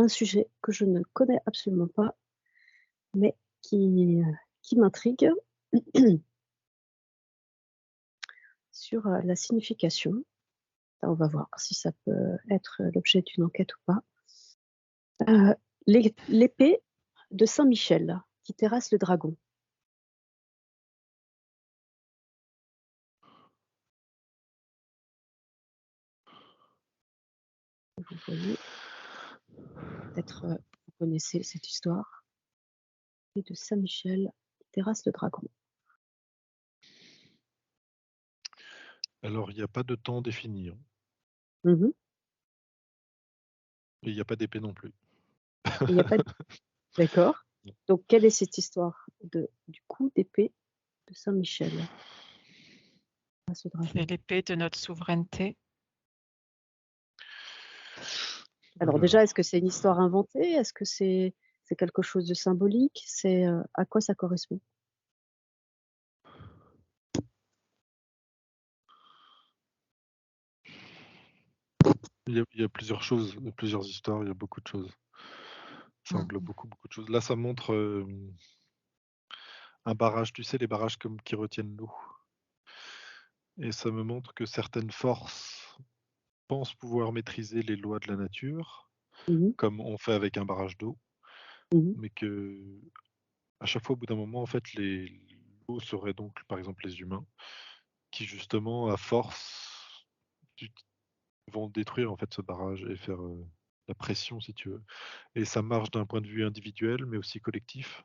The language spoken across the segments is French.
un sujet que je ne connais absolument pas, mais qui m'intrigue sur, la signification. On va voir si ça peut être l'objet d'une enquête ou pas. L'épée de saint Michel qui terrasse le dragon. Vous voyez, peut-être, vous connaissez cette histoire. L'épée de saint Michel qui terrasse le dragon. Alors, il n'y a pas de temps défini, hein, Mmh. et il n'y a pas d'épée non plus. Il n'y a pas d'accord. Donc quelle est cette histoire du coup d'épée de saint Michel face au dragon? C'est l'épée de notre souveraineté. Alors déjà, est-ce que c'est une histoire inventée? Est-ce que c'est quelque chose de symbolique? C'est, à quoi ça correspond? Il y a plusieurs choses, plusieurs histoires, il y a beaucoup de choses. Ça englobe beaucoup, beaucoup de choses. Là, ça montre, un barrage, tu sais, les barrages qui retiennent l'eau, et ça me montre que certaines forces pensent pouvoir maîtriser les lois de la nature, Mmh mh. comme on fait avec un barrage d'eau, Mmh. mais que à chaque fois, au bout d'un moment, en fait, l'eau serait donc, par exemple, les humains, qui justement, à force, du vont détruire, en fait, ce barrage et faire, la pression, si tu veux, et ça marche d'un point de vue individuel, mais aussi collectif,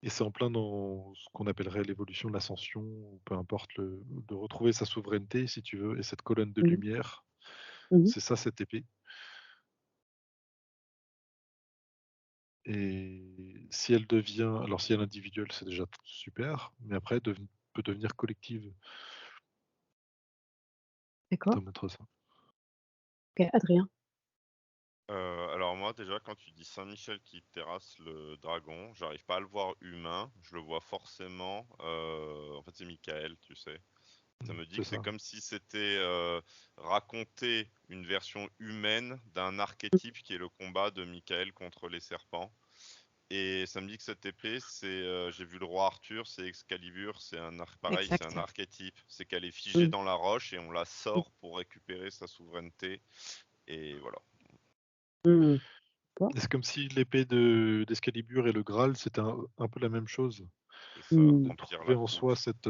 et c'est en plein dans ce qu'on appellerait l'évolution de l'ascension, ou peu importe, de retrouver sa souveraineté, si tu veux, et cette colonne de Mmh. lumière, Mmh. c'est ça, cette épée. Et si elle devient, alors si elle est individuelle, c'est déjà super, mais après, peut devenir collective. D'accord. Ça montre ça. OK, Adrien? Alors moi déjà quand tu dis Saint-Michel qui terrasse le dragon, j'arrive pas à le voir humain, je le vois forcément, en fait c'est Michael, tu sais. Ça me dit C'est que c'est ça. comme si c'était raconter une version humaine d'un archétype qui est le combat de Michael contre les serpents. Et ça me dit que cette épée, j'ai vu le roi Arthur, c'est Excalibur, pareil, c'est un Exact. archétype. C'est qu'elle est figée Mmh. dans la roche et on la Mmh. sort pour récupérer sa souveraineté. Et voilà. Mmh. D'accord. Et c'est comme si l'épée d'Excalibur et le Graal, c'était un peu la même chose. C'est ça, Mmh. remplir Trouver la en coupe. soi cette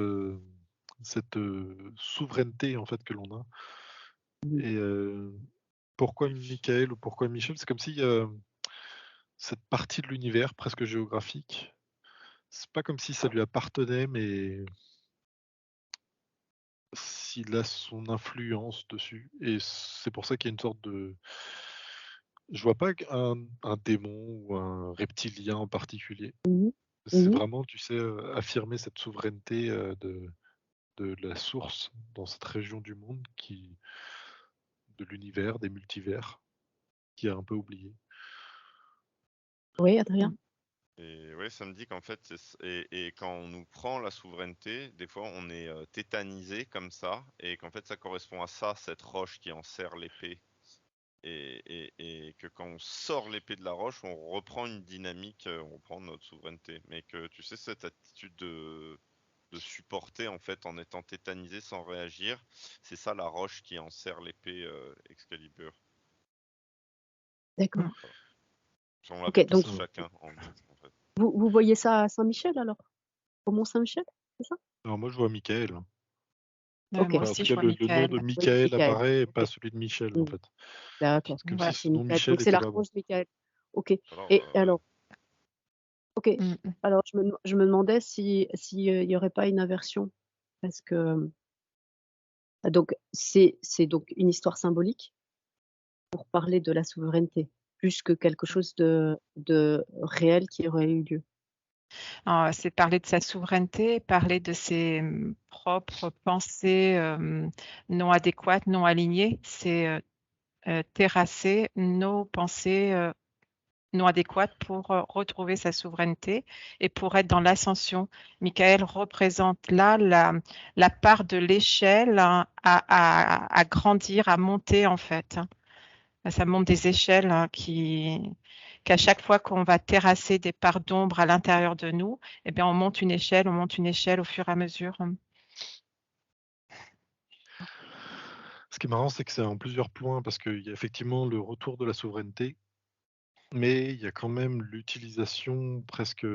souveraineté, en fait, que l'on a. Mmh. Et pourquoi Et Michael ou pourquoi Michel? C'est comme si, cette partie de l'univers presque géographique, c'est pas comme si ça lui appartenait, mais s'il a son influence dessus, et c'est pour ça qu'il y a une sorte de, je vois pas un démon ou un reptilien en particulier. Mmh mh. C'est Mmh. vraiment, tu sais, affirmer cette souveraineté, de la source dans cette région du monde, de l'univers, des multivers, qui est un peu oublié. Oui, Adrien? Et ouais, ça me dit qu'en fait, et quand on nous prend la souveraineté, des fois on est tétanisé comme ça, et qu'en fait ça correspond à ça, cette roche qui enserre l'épée. Et que quand on sort l'épée de la roche, on reprend une dynamique, on reprend notre souveraineté. Mais que tu sais, cette attitude de supporter en fait en étant tétanisé sans réagir, c'est ça la roche qui enserre l'épée Excalibur. D'accord. Voilà. On l'a OK, donc tous chacun en nous en fait. vous voyez ça à Saint-Michel alors? Au Mont Saint-Michel, c'est ça? Alors moi, je vois Michael, hein. OK. Moi Enfin, en tout aussi, je cas, vois le nom de Michael. Oui, Michael Michael. apparaît, et pas OK. celui de Michel, en Mmh. fait. D'accord. Comme Ouais. si C'est ce nom Michael. Michel Donc c'est était là-bas. l'archange Michael. OK. Alors, Et ouais. alors OK. Mm, mm. Alors je me demandais si il y aurait pas une inversion parce que, donc c'est donc une histoire symbolique pour parler de la souveraineté, plus que quelque chose de réel qui aurait eu lieu. C'est parler de sa souveraineté, parler de ses propres pensées non adéquates, non alignées. C'est terrasser nos pensées non adéquates pour retrouver sa souveraineté et pour être dans l'ascension. Michael représente là la part de l'échelle, hein, à grandir, à monter en fait. Ça montre des échelles qu'à chaque fois qu'on va terrasser des parts d'ombre à l'intérieur de nous, eh bien, on monte une échelle au fur et à mesure. Ce qui est marrant, c'est que c'est en plusieurs points parce qu'il y a effectivement le retour de la souveraineté, mais il y a quand même l'utilisation presque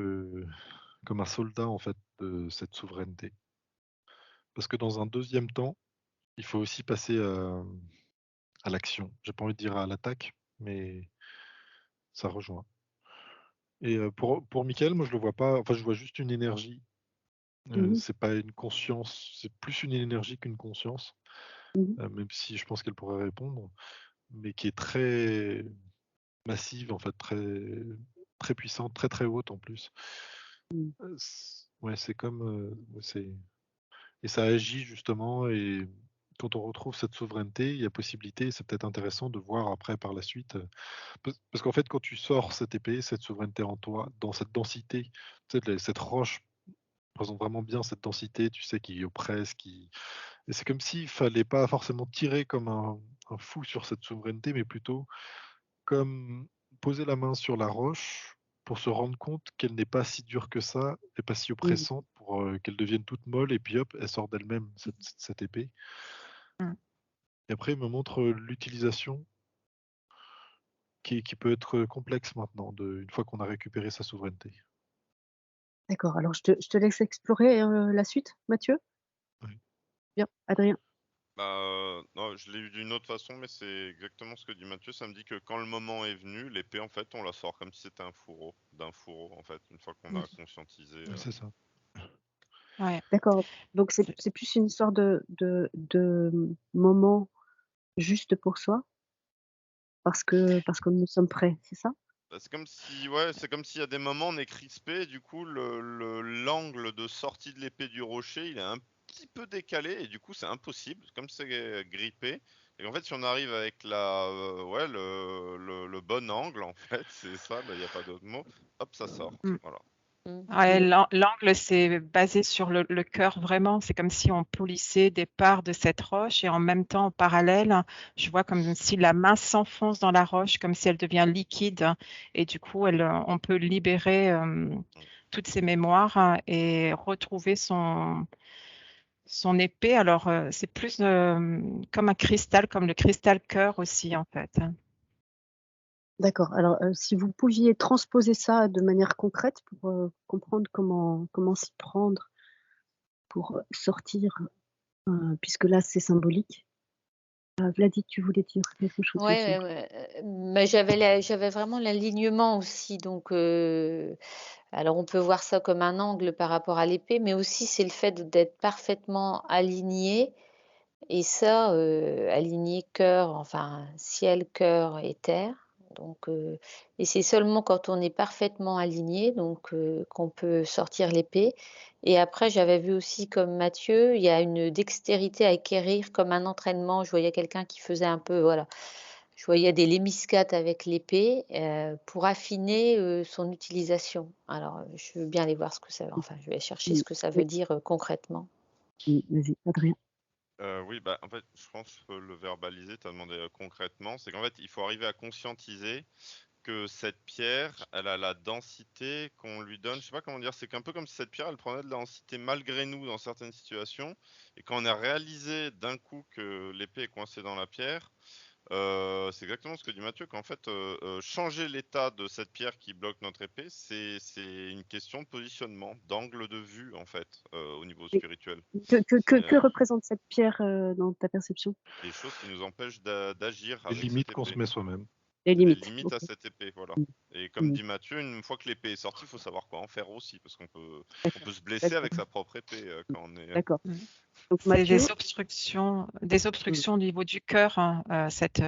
comme un soldat en fait de cette souveraineté. Parce que dans un deuxième temps, il faut aussi passer à l'action. J'ai pas envie de dire à l'attaque, mais ça rejoint. Et pour Michael, moi je le vois pas, enfin je vois juste une énergie. Mhm, C'est pas une conscience, c'est plus une énergie qu'une conscience, mhm, même si je pense qu'elle pourrait répondre, mais qui est très massive en fait, très puissante, très haute en plus. mhm. Ouais, c'est comme et ça agit justement et quand on retrouve cette souveraineté, il y a possibilité, c'est peut-être intéressant de voir après par la suite, parce qu'en fait quand tu sors cette épée, cette souveraineté en toi, dans cette densité, tu sais, cette roche représente vraiment bien cette densité, tu sais, qui oppresse, qui et c'est comme s'il fallait pas forcément tirer comme un fou sur cette souveraineté, mais plutôt comme poser la main sur la roche pour se rendre compte qu'elle n'est pas si dure que ça et pas si Mmh. oppressante pour, qu'elle devienne toute molle et puis hop, elle sort d'elle-même cette épée Mm. et après il me montre, l'utilisation qui peut être, complexe maintenant une fois qu'on a récupéré sa souveraineté. D'accord, alors je te laisse explorer, la suite, Mathieu? Oui. Bien, Adrien? Bah, non, je l'ai eu d'une autre façon, mais c'est exactement ce que dit Mathieu. Ça me dit que quand le moment est venu, l'épée, en fait, on la sort comme si c'était d'un fourreau, en fait, une fois qu'on Mm. a conscientisé. Ouais, c'est ça. Ouais. D'accord, donc c'est plus une sorte de moment juste pour soi, parce que nous sommes prêts, c'est ça? Bah, c'est comme si, ouais, c'est comme s'il y a des moments on est crispé, et du coup l'angle de sortie de l'épée du rocher, il est un petit peu décalé et du coup c'est impossible, comme c'est grippé. Et en fait, si on arrive avec ouais, le bon angle, en fait, c'est ça, il n'y a pas d'autre mot. Hop, ça sort. Mm. Voilà. Ouais, Mmh. l'angle, c'est basé sur le cœur vraiment. C'est comme si on polissait des parts de cette roche et en même temps, en parallèle, je vois comme si la main s'enfonce dans la roche, comme si elle devient liquide. Et du coup, on peut libérer toutes ces mémoires et retrouver son épée. Alors, c'est plus comme un cristal, comme le cristal cœur aussi, en fait. D'accord, alors, si vous pouviez transposer ça de manière concrète pour, comprendre comment s'y prendre pour, sortir, puisque là c'est symbolique. Vladi, tu voulais dire quelque chose, il me Ouais, semble? ouais, mais j'avais vraiment l'alignement aussi, donc alors on peut voir ça comme un angle par rapport à l'épée, mais aussi c'est le fait d'être parfaitement aligné et ça, aligné cœur, enfin ciel, cœur et terre, donc et c'est seulement quand on est parfaitement aligné, donc qu'on peut sortir l'épée et après j'avais vu aussi comme Mathieu, il y a une dextérité à acquérir comme un entraînement. Je voyais quelqu'un qui faisait un peu, voilà, je voyais des lémiscates avec l'épée, pour affiner, son utilisation. Alors, je veux bien aller voir ce que ça, enfin, je vais chercher Mmh. ce que ça veut Oui, dire, concrètement. vas-y, Adrien. Oui, bah, en fait, je pense que le verbaliser, tu as demandé concrètement, c'est qu'en fait, il faut arriver à conscientiser que cette pierre, elle a la densité qu'on lui donne. Je sais pas comment dire, c'est un peu comme si cette pierre, elle prenait de la densité malgré nous dans certaines situations. Et quand on a réalisé d'un coup que l'épée est coincée dans la pierre, c'est exactement ce que dit Mathieu, qu'en fait, changer l'état de cette pierre qui bloque notre épée, c'est une question de positionnement, d'angle de vue, en fait, au niveau Mais spirituel. que C'est représente cette pierre, dans ta perception? des choses qui nous empêchent d'agir Les avec cette limites qu'on se épée. met soi-même. Les C'est des limites, limites OK. à cette épée, voilà. Mmh. Et comme Mmh. dit Mathieu, une fois que l'épée est sortie, il faut savoir quoi en faire aussi, parce on D'accord, peut se blesser d'accord, avec sa propre épée quand on est. d'accord. Mm. Donc C'est Mathieu? des Mmh. obstructions au niveau du cœur, hein, cette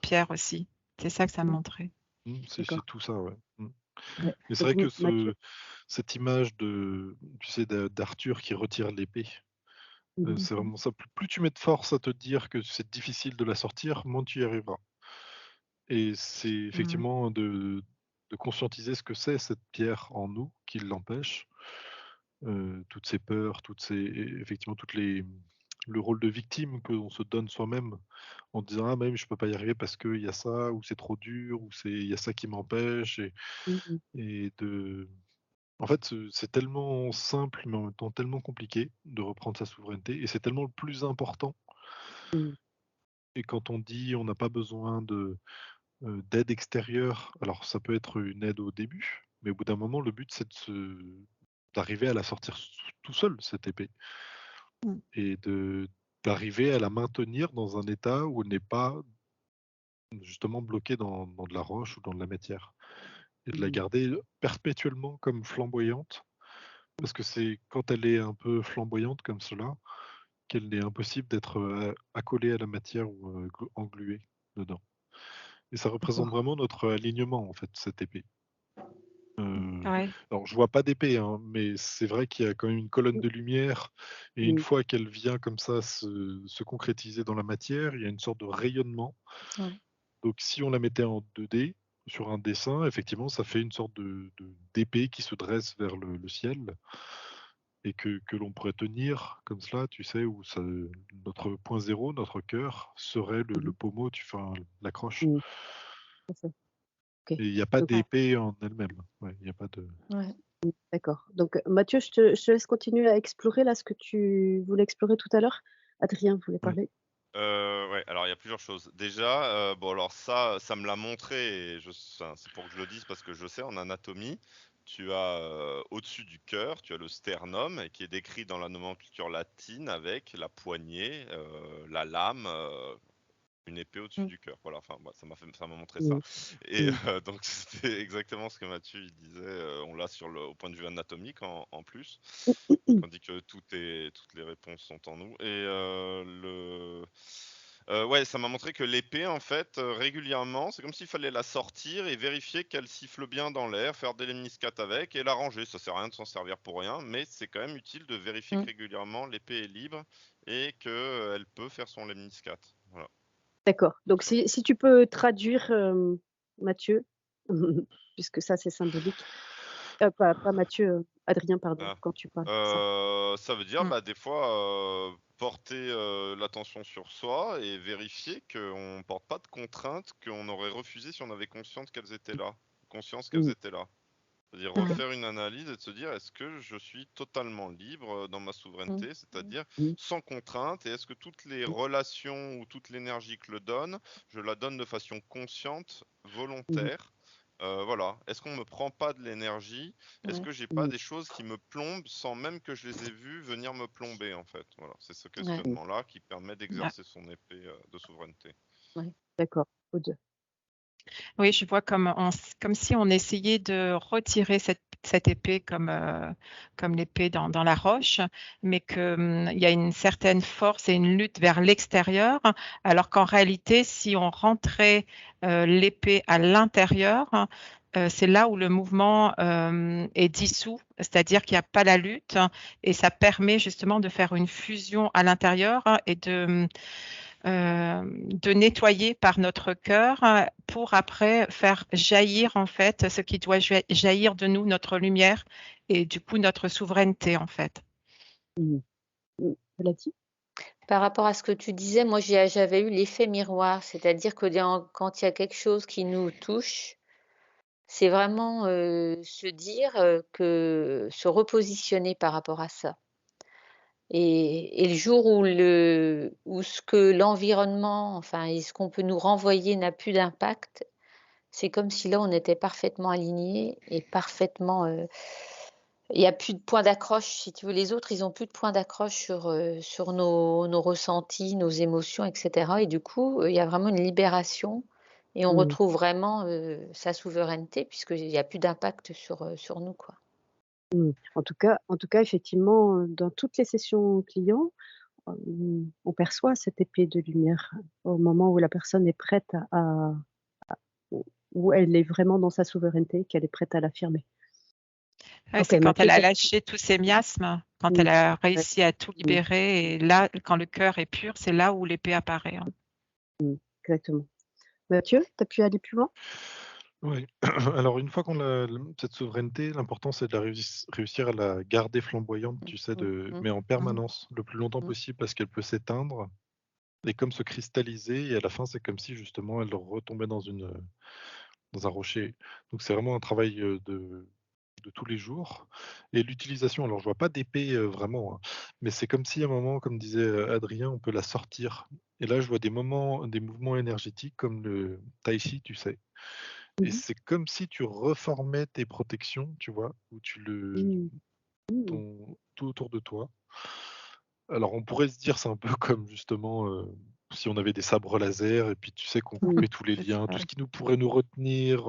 pierre aussi. C'est ça que ça Mmh. montrait. C'est D'accord. tout ça, ouais. Ouais. Mais c'est Donc vrai que Mathieu? cette image tu sais, d'Arthur qui retire l'épée, Mmh. c'est vraiment ça. Plus tu mets de force à te dire que c'est difficile de la sortir, moins tu y arriveras. Et c'est Mm. effectivement de conscientiser ce que c'est cette pierre en nous qui l'empêche, toutes ces peurs, effectivement toutes le rôle de victime qu'on se donne soi-même en disant ah même je peux pas y arriver parce qu'il y a ça ou c'est trop dur ou il y a ça qui m'empêche Mmh. et en fait c'est tellement simple mais en même temps tellement compliqué de reprendre sa souveraineté et c'est tellement le plus important. Mmh. Et quand on dit on n'a pas besoin d'aide extérieure, alors ça peut être une aide au début, mais au bout d'un moment, le but, c'est d'arriver à la sortir tout seul, cette épée, Mmh. et d'arriver à la maintenir dans un état où elle n'est pas justement bloquée dans de la roche ou dans de la matière, et de la Mmh. garder perpétuellement comme flamboyante, parce que c'est quand elle est un peu flamboyante comme cela qu'elle est impossible d'être accolée à la matière ou engluée dedans. Et ça représente D'accord. vraiment notre alignement, en fait, cette épée. Ouais. Alors je vois pas d'épée, hein, mais c'est vrai qu'il y a quand même une colonne de lumière et une Mmh. fois qu'elle vient comme ça se concrétiser dans la matière, il y a une sorte de rayonnement. Ouais. Donc si on la mettait en 2D sur un dessin, effectivement, ça fait une sorte d'épée qui se dresse vers le ciel et que l'on pourrait tenir comme cela, tu sais, où notre point zéro, notre cœur, serait le Mmh. pommeau, l'accroche. Mmh. Tout à fait. OK. Et il n'y a pas Donc d'épée en elle-même. Ouais, il n'y a pas de. Ouais. d'accord. Donc Mathieu, je te laisse continuer à explorer là ce que tu voulais explorer tout à l'heure. Adrien voulait Ouais. parler. Ouais, alors il y a plusieurs choses. Déjà, bon alors ça me l'a montré et enfin, c'est pour que je le dise parce que je sais en anatomie, tu as au-dessus du cœur, tu as le sternum et qui est décrit dans la nomenclature latine avec la poignée, la lame, une épée au-dessus Mm. du cœur. Voilà, enfin ça m'a montré ça. Mmh. Et Mmh. donc c'était exactement ce que Mathieu il disait. On l'a au point de vue anatomique en plus. Tandis que toutes les réponses sont en nous. Et ouais, ça m'a montré que l'épée, en fait, régulièrement, c'est comme s'il fallait la sortir et vérifier qu'elle siffle bien dans l'air, faire des lemniscates avec et la ranger. Ça sert à rien de s'en servir pour rien, mais c'est quand même utile de vérifier que Mm. régulièrement l'épée est libre et qu'elle peut faire son lemniscate. Voilà. D'accord. Donc si tu peux traduire, Mathieu, puisque ça c'est symbolique. Pas Mathieu, Adrien pardon, Ah. quand tu parles de ça. Ça veut dire, Mmh. bah, des fois, porter, l'attention sur soi et vérifier qu'on ne porte pas de contraintes qu'on aurait refusées si on avait conscience qu'elles Mmh. étaient là. C'est-à-dire OK. refaire une analyse et de se dire: «Est-ce que je suis totalement libre, dans ma Mm. souveraineté?» c'est-à-dire Mmh. sans contrainte et est-ce que toutes les Mmh. relations ou toute l'énergie que le donne, je la donne de façon consciente, Mmh. volontaire? Voilà. Est-ce qu'on me prend pas de l'énergie? Est-ce Ouais. que j'ai pas Mmh. des choses qui me plombent sans même que je les ai vues venir me plomber, en fait? Voilà, c'est ce Ouais. Mmh. questionnement-là qui permet Ah, d'exercer son épée, de souveraineté. Ouais. D'accord. Aux 2. oui, je vois comme si on essayait de retirer cette épée comme l'épée dans la roche, mais qu'il y a une certaine force et une lutte vers l'extérieur, alors qu'en réalité, si on rentrait l'épée à l'intérieur, c'est là où le mouvement est dissous, c'est-à-dire qu'il n'y a pas la lutte et ça permet justement de faire une fusion à l'intérieur et de nettoyer par notre cœur pour après faire jaillir en fait ce qui doit jaillir de nous, notre lumière et du coup notre souveraineté en fait. Mmh. Mmh. Tu l'as dit? Par rapport à ce que tu disais, moi j'avais eu l'effet miroir, c'est-à-dire que quand il y a quelque chose qui nous touche, c'est vraiment se dire que se repositionner par rapport à ça. Et le jour où ce que l'environnement, enfin, et ce qu'on peut nous renvoyer n'a plus d'impact, c'est comme si là on était parfaitement alignés et parfaitement. Il y a plus de point d'accroche, si tu veux. Les autres, ils ont plus de point d'accroche sur nos ressentis, nos émotions, et cetera. Et du coup, il y a vraiment une libération et on Mmh. retrouve vraiment sa souveraineté puisqu'il y a plus d'impact sur nous, quoi. Mmh. En tout cas, effectivement, dans toutes les sessions clients, on perçoit cette épée de lumière au moment où la personne est prête où elle est vraiment dans sa souveraineté, qu'elle est prête à l'affirmer. Ouais, OK, c'est quand Mathieu, elle a tu as lâché tous ses miasmes, quand mmh, elle a ouais, réussi à tout mmh, libérer et là, quand le cœur est pur, c'est là où l'épée apparaît, hein. exactement. Mathieu, tu as pu aller plus loin? Oui. Alors une fois qu'on a cette souveraineté, l'important c'est de réussir à la garder flamboyante, tu sais, Mmh. mais en Mhm. permanence, le plus longtemps Mmh. possible parce qu'elle peut s'éteindre et comme se cristalliser et à la fin c'est comme si justement elle retombait dans un rocher. Donc c'est vraiment un travail de tous les jours. Et l'utilisation, alors je vois pas d'épée vraiment, hein, mais c'est comme si à un moment, comme disait Adrien, on peut la sortir. Et là, je vois des mouvements énergétiques comme le tai chi, tu sais. Et Mhm. c'est comme si tu reformais tes protections, tu vois, où Mhm. Mhm. tout autour de toi. Alors on pourrait se dire, c'est un peu comme justement si on avait des sabres laser et puis tu sais qu'on Mhm. coupait tous les C'est liens, ça, tout oui. ce qui nous pourrait nous retenir.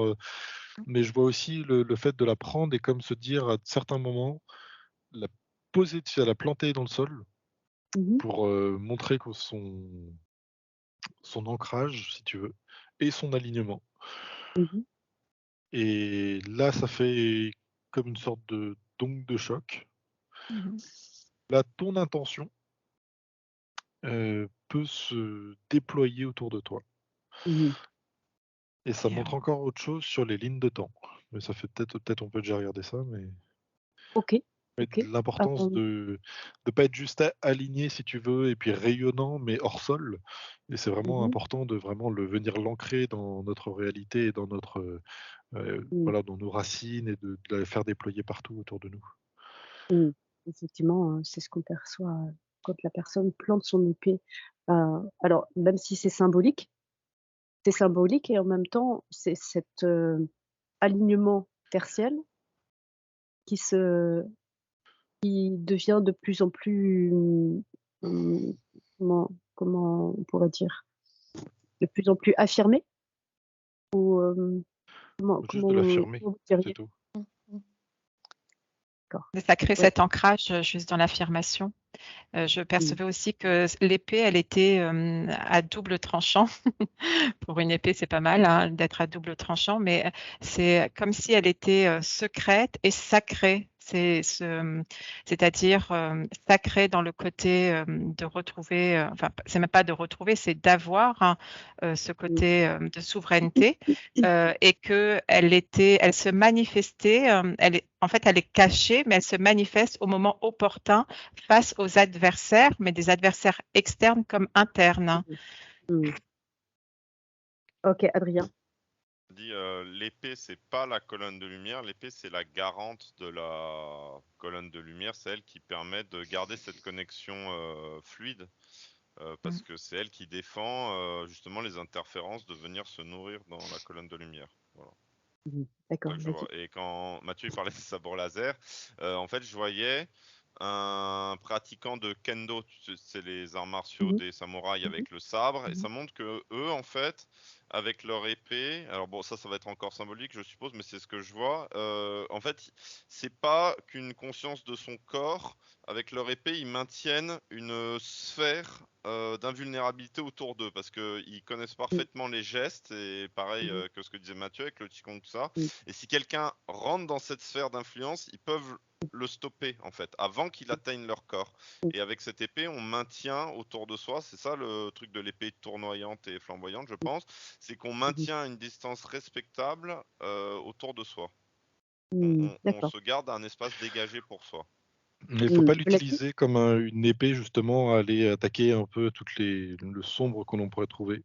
Mais je vois aussi le fait de la prendre et comme se dire à certains moments, la poser, tu sais, la planter dans le sol Mhm. pour montrer que son ancrage, si tu veux, et son alignement. Mhm. Et là, ça fait comme une sorte d'onde de choc. Mhm. Là, ton intention peut se déployer autour de toi. Mhm. Et ça Et, montre encore autre chose sur les lignes de temps. Mais ça fait peut-être on peut déjà regarder ça, mais Ok, ouais, ok. l'importance de pas être juste aligné si tu veux et puis rayonnant, mais hors sol. Et c'est vraiment Mhm. important de vraiment l'ancrer dans notre réalité et dans Mhm. voilà, dans nos racines et de la faire déployer partout autour de nous. Mhm. Effectivement, c'est ce qu'on perçoit quand la personne plante son épée. Alors, même si c'est symbolique et en même temps, c'est cet alignement tertiel qui se qui devient de plus en plus, mmh, comment on pourrait dire? De plus en plus affirmé ou, Juste de l'affirmer, comment vous c'est diriez? tout. Mmh. Mmh. D'accord. mais ça crée Ouais. cet ancrage juste dans l'affirmation. Je Mmh. percevais aussi que l'épée, elle était à double tranchant. Pour une épée, c'est pas mal hein, d'être à double tranchant, mais c'est comme si elle était secrète et sacrée. C'est-à-dire sacrée dans le côté de retrouver, enfin, c'est même pas de retrouver, c'est d'avoir hein, ce Mmh. côté de souveraineté et que elle se manifestait, en fait, elle est cachée, mais elle se manifeste au moment opportun face aux adversaires, mais des adversaires externes comme internes. Mmh. Mmh. OK, Adrien. Dit l'épée c'est pas la colonne de lumière, l'épée c'est la garante de la colonne de lumière, c'est elle qui permet de garder cette connexion fluide Mm. parce que c'est elle qui défend justement les interférences de venir se nourrir dans la colonne de lumière. Voilà. Mmh. C'est ça D'accord, que je vois. Lady. Et quand Mathieu il parlait de sabre laser, en fait je voyais un pratiquant de kendo, c'est les arts martiaux Mmh mh. des samouraïs Mmh mh. avec le sabre, et Mmh mh. ça montre que eux en fait, avec leur épée, alors bon ça va être encore symbolique je suppose, mais c'est ce que je vois. En fait, c'est pas qu'une conscience de son corps. Avec leur épée, ils maintiennent une sphère d'invulnérabilité autour d'eux parce qu'ils connaissent Mmh. parfaitement les gestes et pareil Mmh mh. que ce que disait Mathieu avec le Qigong tout ça. Mmh. Et si quelqu'un rentre dans cette sphère d'influence, ils peuvent le stopper en fait avant qu'il atteigne leur corps. Mmh. Et avec cette épée, on maintient autour de soi, c'est ça le truc de l'épée tournoyante et flamboyante, je pense, c'est qu'on Mmh. maintient une distance respectable autour de soi. Mmh. On D'accord. se garde un espace dégagé pour soi. Mais il faut Mmh. pas Lady? l'utiliser comme une épée justement à aller attaquer un peu le sombre que l'on pourrait trouver.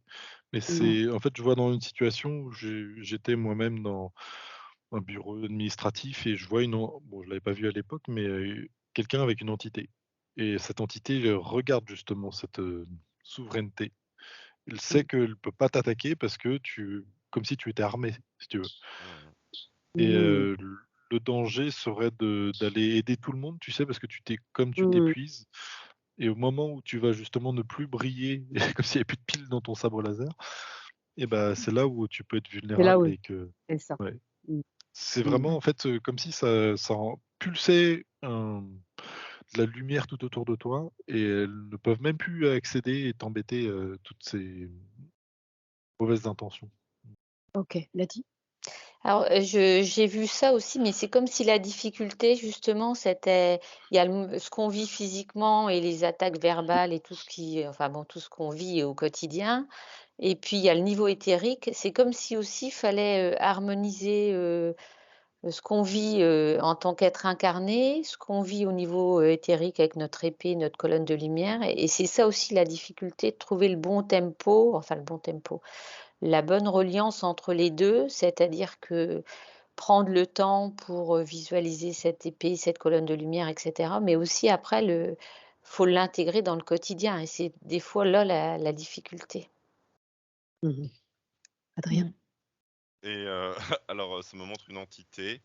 Mais Mmh. c'est en fait, je vois dans une situation où j'étais moi-même dans un bureau administratif et je vois bon, je l'avais pas vu à l'époque, mais quelqu'un avec une entité. Et cette entité regarde justement cette souveraineté. Elle sait Mmh. qu'elle peut pas t'attaquer parce que comme si tu étais armé, si tu veux. Mhm. Et Mmh. le danger serait d'aller aider tout le monde, tu sais, parce que comme tu Mmh. t'épuises. Et au moment où tu vas justement ne plus briller, comme s'il y avait plus de piles dans ton sabre laser, et ben c'est là où tu peux être C'est là vulnérable où et que c'est ça. ouais. Mmh. C'est Mmh. vraiment en fait, comme si ça pulsait de la lumière tout autour de toi et elles ne peuvent même plus accéder et t'embêter, toutes ces mauvaises intentions. OK, Lady? Alors, j'ai vu ça aussi, mais c'est comme si la difficulté, justement, c'était, il y a ce qu'on vit physiquement et les attaques verbales et tout ce enfin bon, tout ce qu'on vit au quotidien. Et puis, il y a le niveau éthérique. C'est comme si aussi il fallait harmoniser ce qu'on vit en tant qu'être incarné, ce qu'on vit au niveau éthérique avec notre épée, notre colonne de lumière. Et c'est ça aussi la difficulté, de trouver le bon tempo, la bonne reliance entre les deux, c'est-à-dire que prendre le temps pour visualiser cette épée, cette colonne de lumière, etc. Mais aussi après, faut l'intégrer dans le quotidien. Et c'est des fois là la difficulté. Mhm. Adrien. Et alors, ça me montre une entité.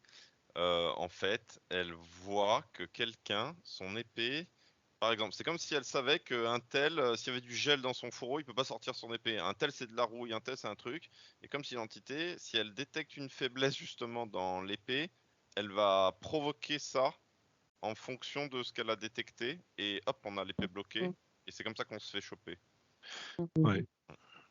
En fait, elle voit que quelqu'un, son épée, par exemple, c'est comme si elle savait qu'un tel, s'il y avait du gel dans son fourreau, il peut pas sortir son épée. Un tel, c'est de la rouille, un tel, c'est un truc. Et comme si l'entité, si elle détecte une faiblesse justement dans l'épée, elle va provoquer ça en fonction de ce qu'elle a détecté. Et hop, on a l'épée bloquée. Mm. Et c'est comme ça qu'on se fait choper. Ouais.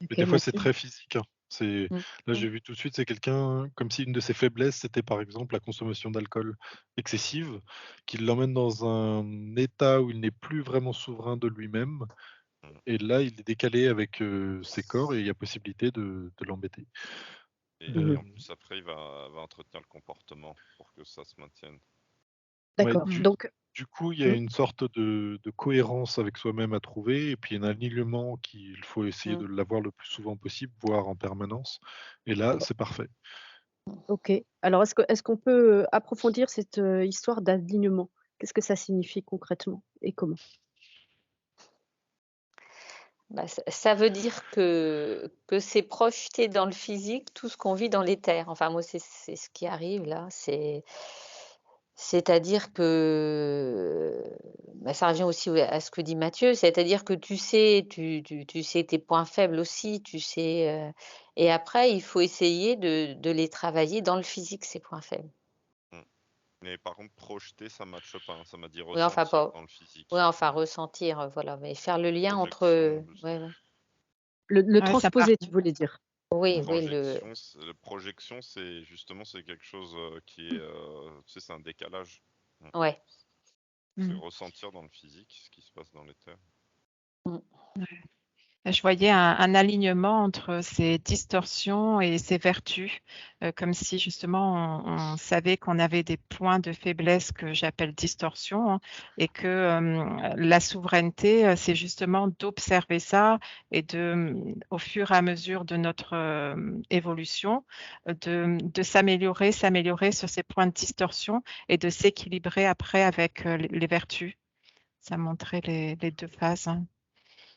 Mais Ok, des fois, c'est Mathieu. très physique, hein. Mm. Là, j'ai vu tout de suite, c'est quelqu'un, comme si une de ses faiblesses, c'était par exemple la consommation d'alcool excessive, qui l'emmène dans un état où il n'est plus vraiment souverain de lui-même. Mm. Et là, il est décalé avec ses corps et il y a possibilité de l'embêter. Et Mhm. en plus, après, il va entretenir le comportement pour que ça se maintienne. Ouais, D'accord. Mm. Donc, du coup, il y a une sorte de cohérence avec soi-même à trouver, et puis un alignement qu'il faut essayer de l'avoir le plus souvent possible, voire en permanence. Et là, c'est parfait. ok. Alors, est-ce qu'on peut approfondir cette histoire d'alignement? Qu'est-ce que ça signifie concrètement et comment? Bah, ça veut dire que c'est projeté dans le physique tout ce qu'on vit dans l'éther. Enfin, moi, c'est ce qui arrive là. C'est-à-dire que bah, ça revient aussi à ce que dit Mathieu, c'est-à-dire que tu sais tes points faibles aussi, et après, il faut essayer de les travailler dans le physique, ces points faibles. Mais par contre, projeter, ça matche pas, hein. Ça m'a dit Oui, enfin, ressentir dans le physique. ressentir, voilà, mais faire le lien entre. Projection, je sais. Ouais. Le Ouais, ça transposer, part. tu voulais dire. Oui, Projection, c'est justement c'est quelque chose qui est, tu sais, c'est un décalage. ouais. C'est Mm. ressentir dans le physique ce qui se passe dans l'éther. Je voyais un alignement entre ces distorsions et ces vertus, comme si justement on savait qu'on avait des points de faiblesse que j'appelle distorsions, hein, et que la souveraineté, c'est justement d'observer ça et au fur et à mesure de notre évolution, de s'améliorer sur ces points de distorsion et de s'équilibrer après avec les vertus. Ça montrait les deux phases, hein.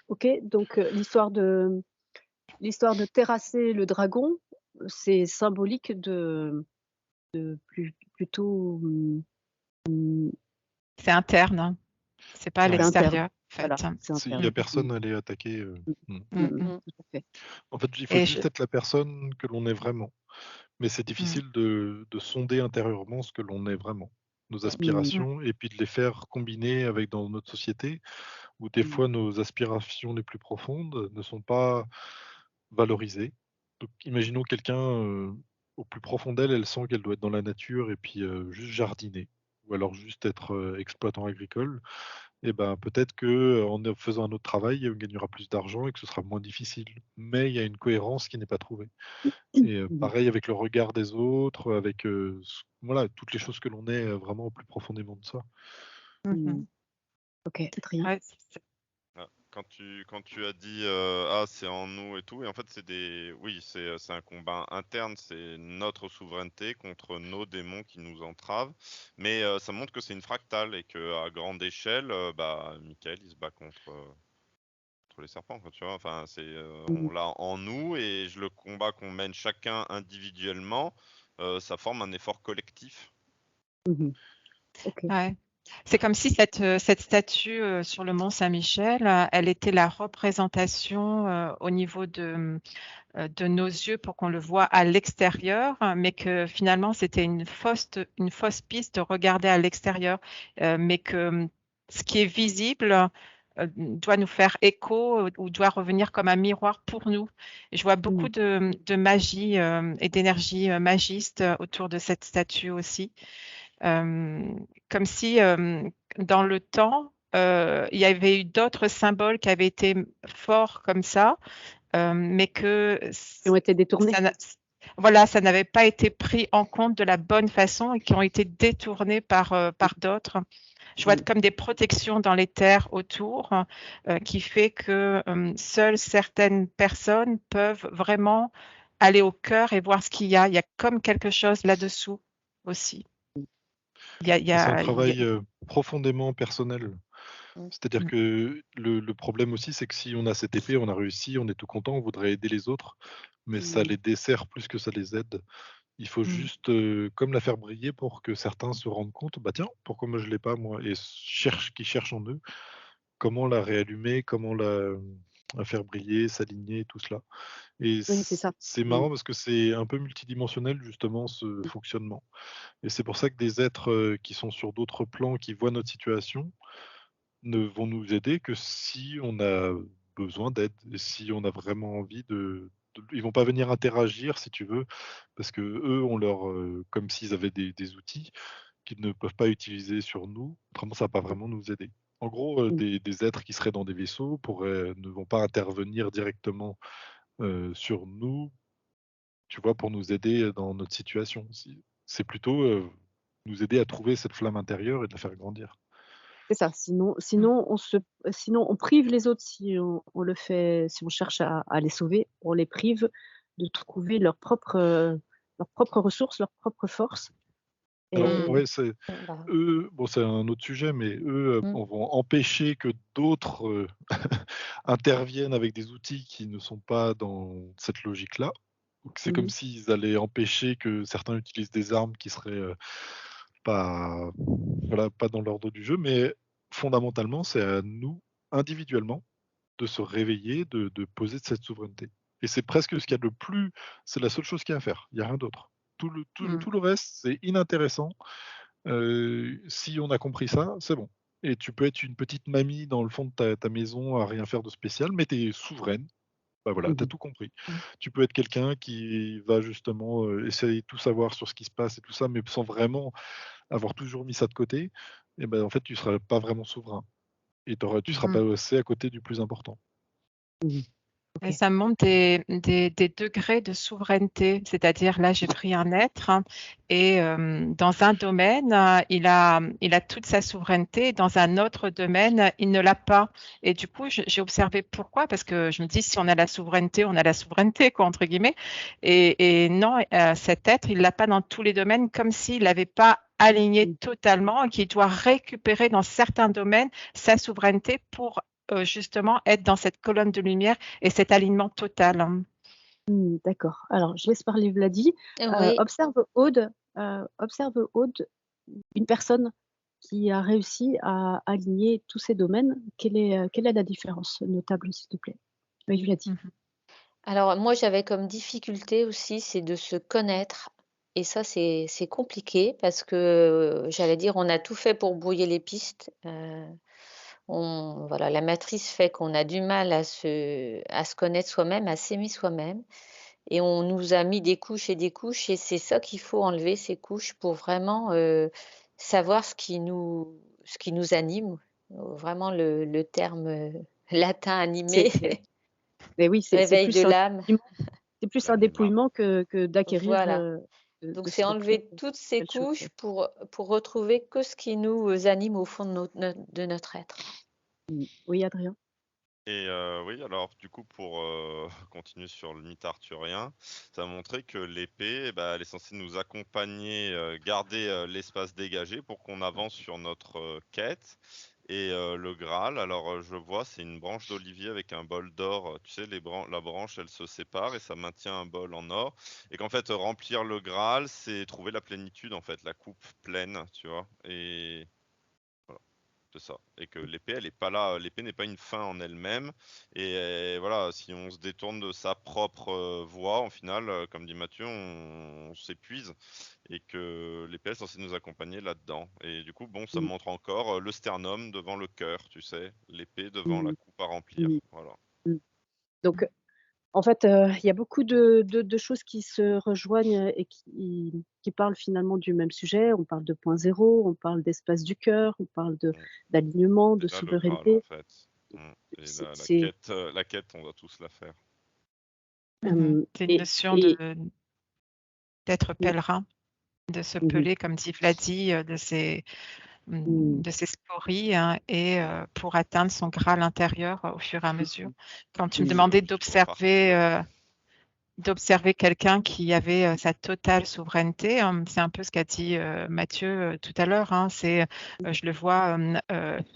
Ok, donc l'histoire de terrasser le dragon, c'est symbolique de plutôt C'est interne, hein. C'est pas à Ouais. c'est interne. l'extérieur, en Voilà, fait. c'est Il n'y interne. a personne à aller attaquer. Mm, mm. Tout à fait. En fait, il faut Et juste être la personne que l'on est vraiment. Mais c'est difficile de sonder intérieurement ce que l'on est vraiment, nos aspirations, et puis de les faire combiner avec dans notre société, où des fois nos aspirations les plus profondes ne sont pas valorisées. Donc imaginons quelqu'un, au plus profond d'elle, elle sent qu'elle doit être dans la nature et puis juste jardiner, ou alors juste être exploitant agricole. Et ben peut-être que en faisant un autre travail, on gagnera plus d'argent et que ce sera moins difficile. Mais il y a une cohérence qui n'est pas trouvée. Et pareil avec le regard des autres, avec voilà, toutes les choses que l'on est vraiment au plus profondément de soi. Ok, Adrien. Ouais, Ah, quand tu as dit ah c'est en nous et tout, et en fait c'est un combat interne, c'est notre souveraineté contre nos démons qui nous entravent, mais ça montre que c'est une fractale et que à grande échelle, bah Michael il se bat contre les serpents, quoi, tu vois. Enfin on l'a en nous, et le combat qu'on mène chacun individuellement, ça forme un effort collectif. Ok. ouais. C'est comme si cette statue sur le mont Saint-Michel, elle était la représentation au niveau de nos yeux pour qu'on le voit à l'extérieur, mais que finalement c'était une fausse piste de regarder à l'extérieur, mais que ce qui est visible doit nous faire écho ou doit revenir comme un miroir pour nous. Et je vois beaucoup de magie et d'énergie magiste autour de cette statue aussi. Comme si dans le temps, il y avait eu d'autres symboles qui avaient été forts comme ça, mais que Qui ont été détournés. voilà, ça n'avait pas été pris en compte de la bonne façon et qui ont été détournés par d'autres. Je vois comme des protections dans les terres autour qui fait que seules certaines personnes peuvent vraiment aller au cœur et voir ce qu'il y a. Il y a comme quelque chose là-dessous aussi. C'est un travail profondément personnel. Mm. C'est-à-dire que le problème aussi, c'est que si on a cette épée, on a réussi, on est tout content, on voudrait aider les autres, mais ça les dessert plus que ça les aide. Il faut juste comme la faire briller pour que certains se rendent compte, bah tiens, pourquoi moi je l'ai pas moi, et qui cherchent en eux comment la réallumer, comment la faire briller, s'aligner, tout cela. Et Oui, c'est ça. c'est marrant parce que c'est un peu multidimensionnel justement ce fonctionnement. Et c'est pour ça que des êtres qui sont sur d'autres plans, qui voient notre situation, ne vont nous aider que si on a besoin d'aide et si on a vraiment envie ils vont pas venir interagir si tu veux, parce que eux ont comme s'ils avaient des outils qu'ils ne peuvent pas utiliser sur nous. Autrement, ça va pas vraiment nous aider. En gros, des êtres qui seraient dans des vaisseaux ne vont pas intervenir directement sur nous, tu vois, pour nous aider dans notre situation. C'est plutôt nous aider à trouver cette flamme intérieure et de la faire grandir. C'est ça. Sinon on prive les autres si on le fait, si on cherche à les sauver, on les prive de trouver leurs propres ressources, leurs propres forces. Alors ouais, Bah, eux, bon c'est un autre sujet, mais eux vont empêcher que d'autres interviennent avec des outils qui ne sont pas dans cette logique-là. Donc c'est comme s'ils allaient empêcher que certains utilisent des armes qui seraient pas, voilà, pas dans l'ordre du jeu, mais fondamentalement, c'est à nous, individuellement, de se réveiller, de poser cette souveraineté. Et c'est presque ce qu'il y a de plus, c'est la seule chose qu'il y a à faire. Il n'y a rien d'autre. Tout le reste, c'est inintéressant. Si on a compris ça, c'est bon. Et tu peux être une petite mamie dans le fond de ta maison à rien faire de spécial, mais tu es souveraine. Bah voilà, tu as tout compris. Tu peux être quelqu'un qui va justement essayer de tout savoir sur ce qui se passe et tout ça, mais sans vraiment avoir toujours mis ça de côté. Et ben en fait, tu seras pas vraiment souverain. Et tu seras pas assez à côté du plus important. Et ça montre des degrés de souveraineté, c'est-à-dire là j'ai pris un être et dans un domaine il a toute sa souveraineté, dans un autre domaine il ne l'a pas. Et du coup j'ai observé pourquoi, parce que je me dis si on a la souveraineté, on a la souveraineté quoi entre guillemets. Et non, cet être il l'a pas dans tous les domaines, comme s'il n'avait pas aligné totalement et qu'il doit récupérer dans certains domaines sa souveraineté pour justement être dans cette colonne de lumière et cet alignement total. D'accord. Alors, je laisse parler Vladi. oui. Observe Aude, une personne qui a réussi à aligner tous ces domaines. Quelle est la différence notable, s'il te plaît? Oui, Vladi. Alors moi, j'avais comme difficulté aussi, c'est de se connaître. Et ça, c'est compliqué parce que, j'allais dire, on a tout fait pour brouiller les pistes. Voilà, la matrice fait qu'on a du mal à se connaître soi-même, à s'aimer soi-même. Et on nous a mis des couches et c'est ça qu'il faut enlever, ces couches, pour vraiment savoir ce qui nous anime. Vraiment le terme latin animé, Mais oui, c'est réveil plus de l'âme. c'est plus un dépouillement que d'acquérir. Voilà. Donc c'est enlever toutes ces couches pour retrouver que ce qui nous anime au fond de notre être. Oui, Adrien. Et oui, alors du coup, pour continuer sur le mythe arthurien, ça a montré que l'épée, bah, elle est censée nous accompagner, garder l'espace dégagé pour qu'on avance sur notre quête. Et le Graal, alors je vois, c'est une branche d'olivier avec un bol d'or. Tu sais, la branche, elle se sépare et ça maintient un bol en or. Et qu'en fait, remplir le Graal, c'est trouver la plénitude, en fait, la coupe pleine, tu vois. Et voilà, c'est ça. Et que l'épée, elle est pas là. L'épée n'est pas une fin en elle-même. Et voilà, si on se détourne de sa propre voie, en final, comme dit Mathieu, on s'épuise. et que l'épée est censée nous accompagner là-dedans. Et du coup, bon, ça me montre encore le sternum devant le cœur, tu sais, l'épée devant la coupe à remplir. Mm. Voilà. Donc, en fait, il y a beaucoup de choses qui se rejoignent et qui parlent finalement du même sujet. On parle de point zéro, on parle d'espace du cœur, on parle d'alignement, de C'est là le Graal, en souveraineté. fait. Et C'est la quête, on doit tous la faire. C'est une notion d'être pèlerin, de se peler, comme dit Vladi, de ces spories, hein, et pour atteindre son Graal intérieur au fur et à mesure. Quand tu me demandais d'observer quelqu'un qui avait sa totale souveraineté, hein, c'est un peu ce qu'a dit Mathieu tout à l'heure, hein, c'est, je le vois,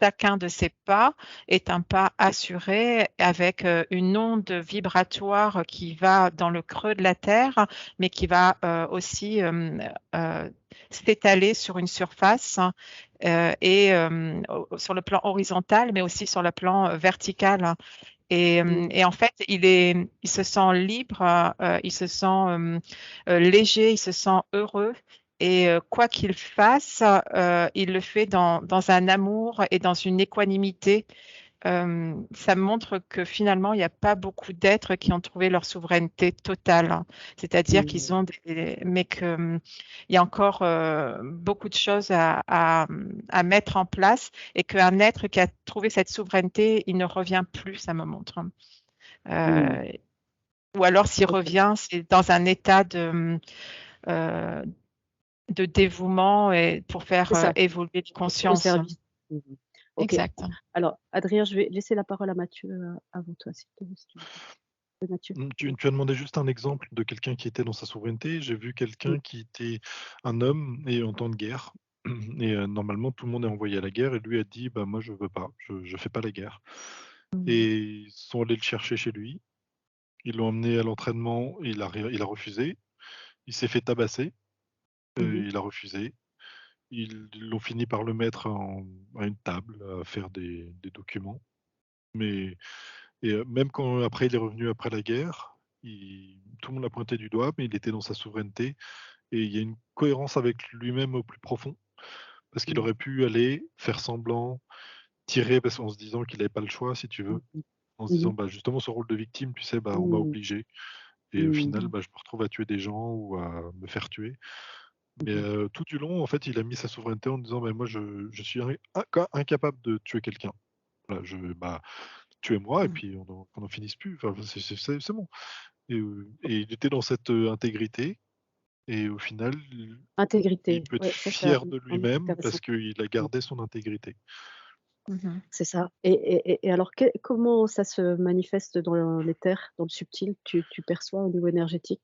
chacun de ses pas est un pas assuré avec une onde vibratoire qui va dans le creux de la terre, mais qui va aussi s'étaler sur une surface, hein, et sur le plan horizontal, mais aussi sur le plan vertical. Et en fait, il se sent libre, il se sent léger, il se sent heureux. Et quoi qu'il fasse, il le fait dans un amour et dans une équanimité. Ça me montre que finalement, il n'y a pas beaucoup d'êtres qui ont trouvé leur souveraineté totale, hein. C'est-à-dire qu'ils ont mais qu'il y a encore beaucoup de choses à mettre en place, et qu'un être qui a trouvé cette souveraineté, il ne revient plus, ça me montre. Ou alors, s'il revient, c'est dans un état de dévouement et pour faire évoluer de au conscience. service. Ok. Exact. Alors, Adrien, je vais laisser la parole à Mathieu avant toi, s'il te plaît. Si tu veux. Mathieu. Tu as demandé juste un exemple de quelqu'un qui était dans sa souveraineté. J'ai vu quelqu'un qui était un homme et en temps de guerre. Et normalement, tout le monde est envoyé à la guerre. Et lui a dit, bah, moi, je veux pas, je fais pas la guerre. Et ils sont allés le chercher chez lui. Ils l'ont emmené à l'entraînement. Il a refusé. Il s'est fait tabasser. Il a refusé. Ils l'ont fini par le mettre à une table, à faire des documents. Mais même quand après il est revenu après la guerre, tout le monde l'a pointé du doigt, mais il était dans sa souveraineté. Et il y a une cohérence avec lui-même au plus profond. Parce qu'il aurait pu aller faire semblant, tirer en se disant qu'il n'avait pas le choix, si tu veux. En se disant, bah, justement, ce rôle de victime, tu sais, bah, on m'a obligé. Et au final, bah, je me retrouve à tuer des gens ou à me faire tuer. Mais tout du long, en fait, il a mis sa souveraineté en disant, bah, moi, je suis incapable de tuer quelqu'un. Voilà, bah, tuez-moi et puis qu'on n'en finisse plus. Enfin, c'est bon. Et il était dans cette intégrité. Et au final, Intégrité. il peut être Ouais, ça, fier de lui-même intéressant. parce qu'il a gardé son intégrité. C'est ça. Et alors, comment ça se manifeste dans l'éther, dans le subtil, tu perçois au niveau énergétique?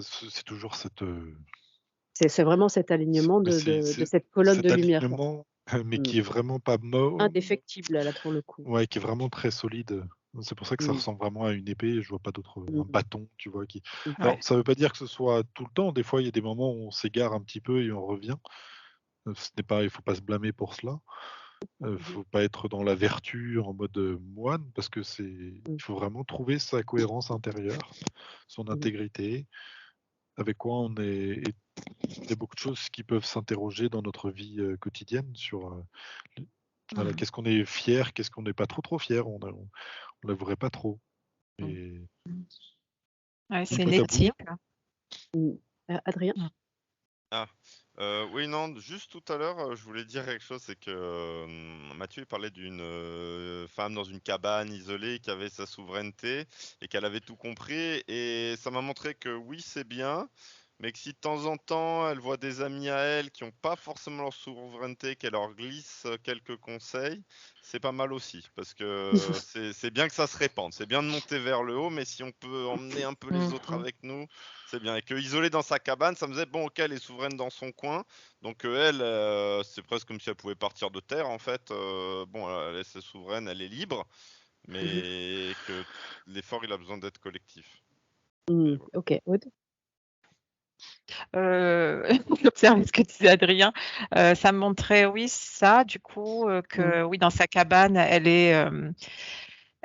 C'est toujours cette, C'est vraiment cet alignement de cette colonne cet de lumière, quoi. alignement, mais qui est vraiment pas Indéfectible, là, pour le coup. ouais, qui est vraiment très solide. C'est pour ça que ça ressemble vraiment à une épée. Je vois pas d'autre, un bâton, tu vois. Alors, ça veut pas dire que ce soit tout le temps. Des fois, il y a des moments où on s'égare un petit peu et on revient. Il faut pas se blâmer pour cela. Faut pas être dans la vertu en mode moine, parce que il faut vraiment trouver sa cohérence intérieure, son intégrité, avec quoi on est. Et il y a beaucoup de choses qui peuvent s'interroger dans notre vie quotidienne sur voilà, qu'est-ce qu'on est fier, qu'est-ce qu'on n'est pas trop fier, on l'avouerait pas trop. Et Ouais, c'est toi, une t'as éthique. Adrien? Oui, non, juste tout à l'heure, je voulais dire quelque chose, c'est que Mathieu il parlait d'une femme dans une cabane isolée qui avait sa souveraineté et qu'elle avait tout compris. Et ça m'a montré que oui, c'est bien, mais que si de temps en temps elle voit des amis à elle qui n'ont pas forcément leur souveraineté, qu'elle leur glisse quelques conseils, c'est pas mal aussi. Parce que c'est bien que ça se répande, c'est bien de monter vers le haut, mais si on peut emmener un peu les autres avec nous, c'est bien. Et que isolée dans sa cabane, ça me faisait, bon, ok, elle est souveraine dans son coin. Donc elle, c'est presque comme si elle pouvait partir de terre, en fait. Bon, elle est souveraine, elle est libre. Mais que l'effort, il a besoin d'être collectif. Voilà. Ok, Aude? J'observe ce que disait Adrien. Ça me montrait, oui, ça, du coup, que oui, dans sa cabane, elle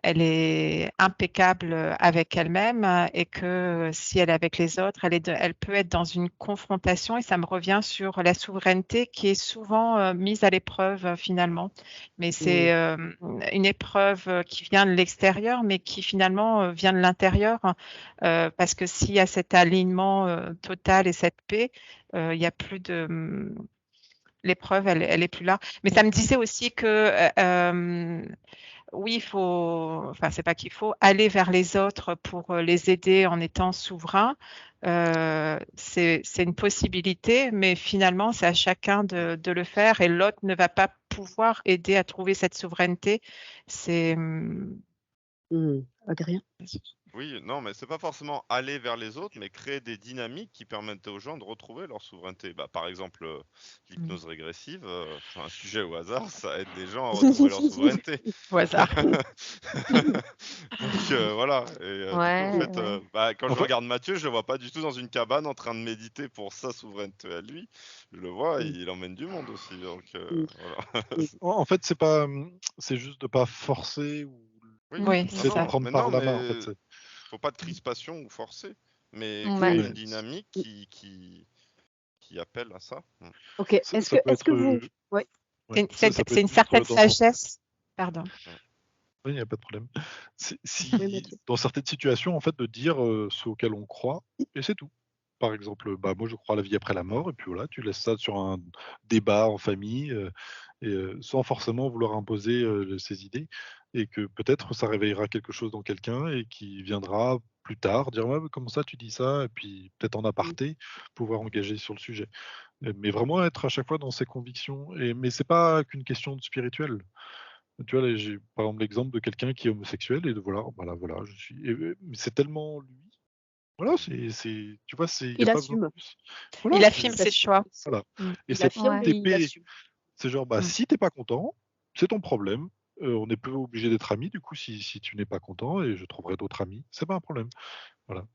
elle est impeccable avec elle-même et que si elle est avec les autres, elle peut être dans une confrontation et ça me revient sur la souveraineté qui est souvent mise à l'épreuve finalement. Mais c'est une épreuve qui vient de l'extérieur mais qui finalement vient de l'intérieur parce que s'il y a cet alignement total et cette paix, il n'y a plus de... L'épreuve, elle est plus là. Mais ça me disait aussi que oui, il faut, enfin, c'est pas qu'il faut aller vers les autres pour les aider en étant souverain. C'est une possibilité, mais finalement, c'est à chacun de le faire et l'autre ne va pas pouvoir aider à trouver cette souveraineté. C'est Adrien? Oui, non, mais c'est pas forcément aller vers les autres, mais créer des dynamiques qui permettent aux gens de retrouver leur souveraineté. Bah, par exemple, l'hypnose régressive, un sujet au hasard, ça aide les gens à retrouver leur souveraineté. au hasard. Donc voilà. Et du coup, en Ouais, fait, ouais. quand En je fait- regarde Mathieu, je le vois pas du tout dans une cabane en train de méditer pour sa souveraineté à lui. Je le vois, il emmène du monde aussi. Donc voilà. En fait, c'est pas, c'est juste de pas forcer ou Oui, c'est c'est de ça. prendre Mais par non, la main. En mais fait, faut pas de crispation ou forcer, mais Ouais. créer Oui. une dynamique qui appelle à ça. Ok. ça, Est-ce ça peut que être, vous... Ouais. ouais, C'est ça peut une être certaine dans- sagesse. Pardon. Oui, il n'y a pas de problème. Oui, Si Mathieu. dans certaines situations, en fait, de dire ce auquel on croit, et c'est tout. Par exemple, bah, moi je crois à la vie après la mort, et puis voilà, tu laisses ça sur un débat en famille, sans forcément vouloir imposer ses idées, et que peut-être ça réveillera quelque chose dans quelqu'un et qui viendra plus tard dire ouais, mais comment ça tu dis ça, et puis peut-être en aparté pouvoir engager sur le sujet. Mais vraiment être à chaque fois dans ses convictions. Mais c'est pas qu'une question de spirituel. Tu vois, là, j'ai par exemple l'exemple de quelqu'un qui est homosexuel et de voilà, je suis. Mais c'est tellement lui. Voilà, tu vois, il n'y Il a pas besoin de assume. plus. Voilà, Il affirme Il ses assume. choix. voilà. Et Il cette affirme Ouais. et il TP, assume. c'est genre, Mm. si t'es pas content, c'est ton problème. On n'est pas obligé d'être amis, du coup, si tu n'es pas content, et je trouverai d'autres amis, c'est pas un problème. Voilà.